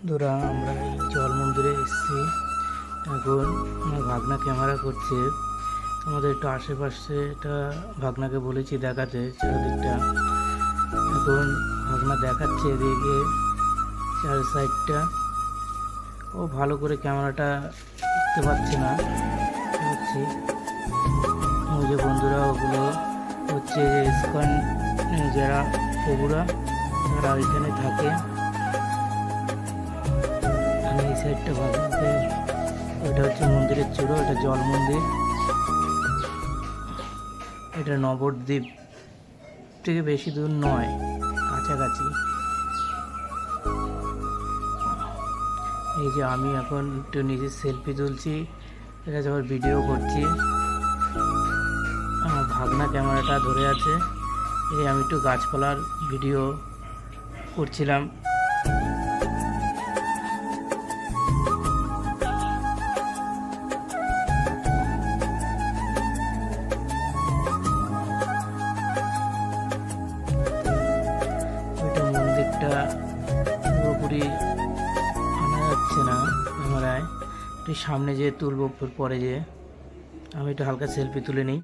বন্ধুরা, আমরা এই জল মন্দিরে এসেছি। এখন আমার ভাগনা ক্যামেরা করছে। আমাদের একটু আশেপাশে এটা ভাগনাকে বলেছি দেখাতে চারিদিকটা। এখন ভাগনা দেখাচ্ছে এদিকে চার সাইডটা। ও ভালো করে ক্যামেরাটা করতে পারছে না বুঝছি। ওই যে বন্ধুরা, ওগুলো হচ্ছে ইসকন যারা প্রভুরা, তারা ওইখানে থাকে। এই সাইডটা ভাগনাতে, ওইটা হচ্ছে মন্দিরের চূড়ো, এটা জল মন্দির। এটা নবদ্বীপ থেকে বেশি দূর নয়, কাছাকাছি। এই যে আমি এখন একটু নিজের সেলফি তুলছি, এটা আবার ভিডিও করছি। আমার ভাগনা ক্যামেরাটা ধরে আছে। এই আমি একটু গাছপালার ভিডিও করছিলাম। মন্দিরটা পুরোপুরি আনা যাচ্ছে না ক্যামেরায়, একটু সামনে যেয়ে তুলব, পরে যেয়ে আমি একটু হালকা সেলফি তুলে নিই।